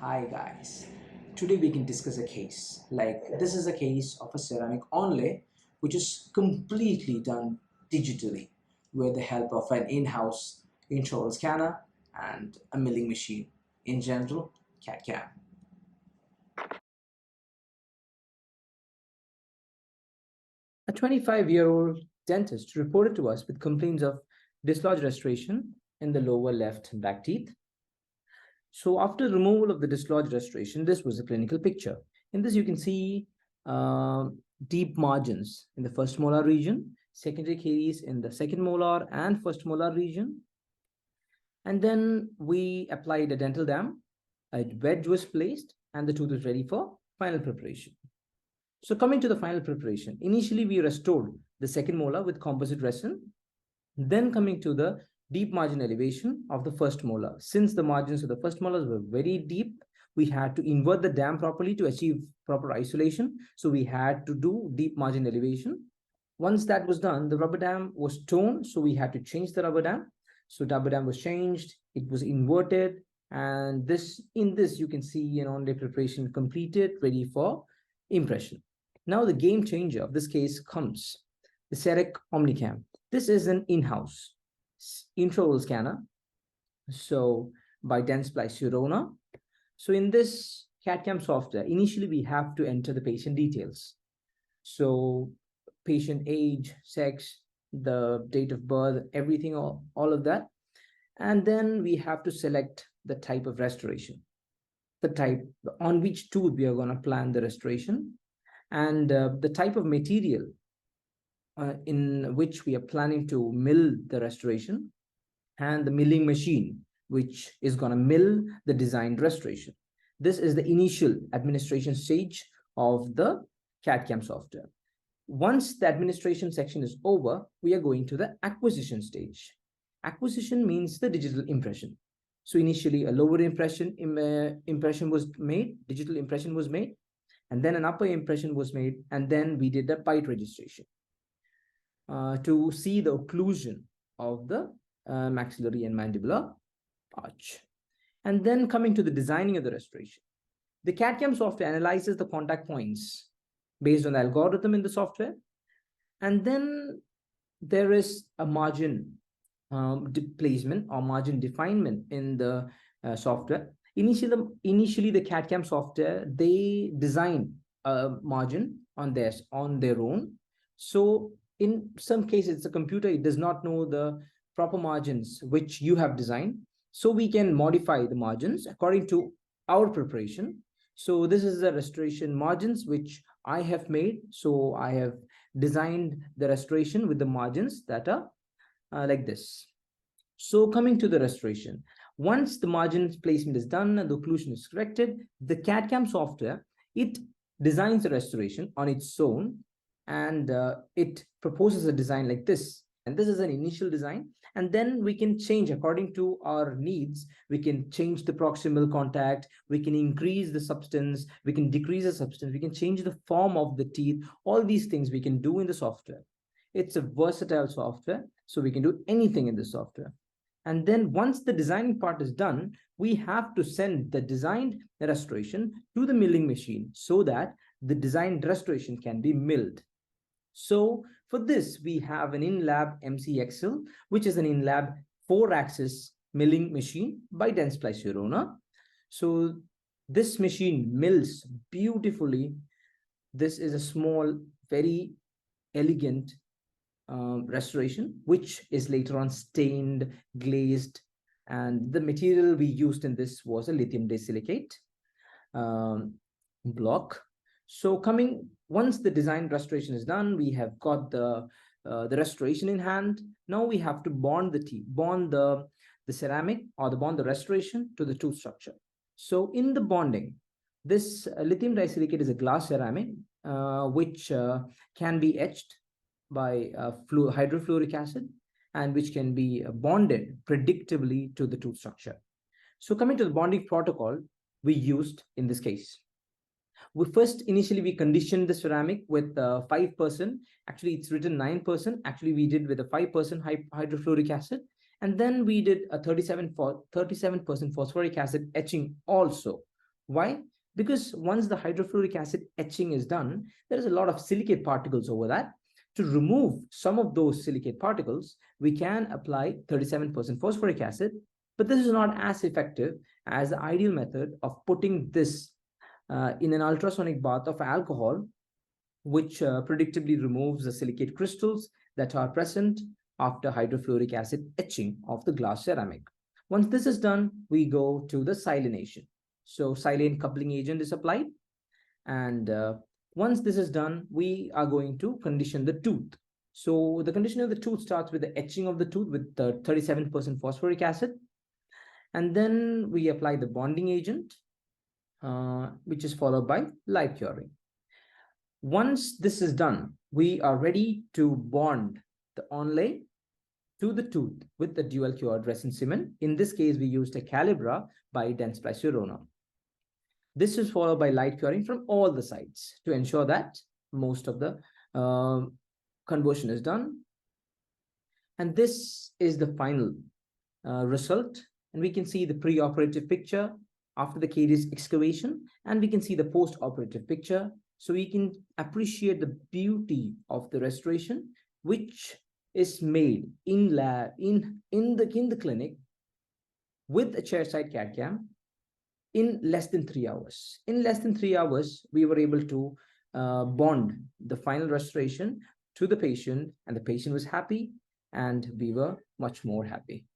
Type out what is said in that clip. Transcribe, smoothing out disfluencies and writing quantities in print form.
Hi guys, today we can discuss a case. This is a case of a ceramic onlay which is completely done digitally with the help of an in-house intraoral scanner and a milling machine. In general, CAD-CAM. A 25-year-old dentist reported to us with complaints of dislodged restoration in the lower left back teeth. So after removal of the dislodged restoration, this was a clinical picture. In this, you can see deep margins in the first molar region, secondary caries in the second molar and first molar region. And then we applied a dental dam, a wedge was placed, and the tooth was ready for final preparation. So coming to the final preparation, initially we restored the second molar with composite resin. Then coming to the deep margin elevation of the first molar. Since the margins of the first molars were very deep, we had to invert the dam properly to achieve proper isolation. So we had to do deep margin elevation. Once that was done, the rubber dam was torn, so we had to change the rubber dam. So the rubber dam was changed, it was inverted, and in this you can see an on-day preparation completed, ready for impression. Now the game changer of this case comes the CEREC Omnicam. This is an in-house intraoral scanner, so by Dentsply Sirona. So in this CAD-CAM software, initially we have to enter the patient details. So patient age, sex, the date of birth, everything, all of that. And then we have to select the type of restoration, the type on which tooth we are going to plan the restoration, and the type of material in which we are planning to mill the restoration, and the milling machine which is going to mill the designed restoration. This is the initial administration stage of the CAD-CAM software. Once the administration section is over, we are going to the acquisition stage. Acquisition means the digital impression. So initially a lower impression was made, digital impression was made, and then an upper impression was made, and then we did a bite registration to see the occlusion of the maxillary and mandibular arch. And then coming to the designing of the restoration. The CAD-CAM software analyzes the contact points based on the algorithm in the software. And then there is a margin placement or margin definement in the software. Initially, the CAD-CAM software, they design a margin on their own. So in some cases, the computer, it does not know the proper margins which you have designed. So we can modify the margins according to our preparation. So this is the restoration margins which I have made. So I have designed the restoration with the margins that are like this. So coming to the restoration, once the margin placement is done and the occlusion is corrected, the CAD-CAM software, it designs the restoration on its own, and it proposes a design like this. And this is an initial design, and then we can change according to our needs. We can change the proximal contact, we can increase the substance, we can decrease the substance, we can change the form of the teeth. All these things we can do in the software. It's a versatile software, so we can do anything in the software. And then once the designing part is done, we have to send the designed restoration to the milling machine so that the designed restoration can be milled. So for this, we have an in-lab MCXL, which is an in-lab 4-axis milling machine by Dentsply Sirona. So this machine mills beautifully. This is a small, very elegant restoration, which is later on stained, glazed, and the material we used in this was a lithium disilicate block. So once the design restoration is done, we have got the restoration in hand. Now we have to bond the teeth, bond the ceramic or bond the restoration to the tooth structure. So in the bonding, this lithium disilicate is a glass ceramic which can be etched by hydrofluoric acid, and which can be bonded predictably to the tooth structure. So coming to the bonding protocol we used in this case. Initially we conditioned the ceramic with 5%. Actually, it's written 9%. Actually, we did with a 5% hydrofluoric acid. And then we did a 37% phosphoric acid etching also Why? Because once the hydrofluoric acid etching is done, there is a lot of silicate particles over that. To remove some of those silicate particles, we can apply 37% phosphoric acid, but this is not as effective as the ideal method of putting this in an ultrasonic bath of alcohol, which predictably removes the silicate crystals that are present after hydrofluoric acid etching of the glass ceramic. Once this is done, we go to the silanation. So silane coupling agent is applied, and once this is done, we are going to condition the tooth. So the conditioning of the tooth starts with the etching of the tooth with the 37% phosphoric acid, and then we apply the bonding agent, which is followed by light curing. Once this is done, we are ready to bond the onlay to the tooth with the dual cured resin cement. In this case, we used a Calibra by Dentsply Sirona. This is followed by light curing from all the sides to ensure that most of the conversion is done. And this is the final result. And we can see the pre-operative picture after the caries excavation, and we can see the post-operative picture. So we can appreciate the beauty of the restoration, which is made in lab, in the clinic with a chairside CAD cam in less than 3 hours. In less than 3 hours, we were able to bond the final restoration to the patient, and the patient was happy, and we were much more happy.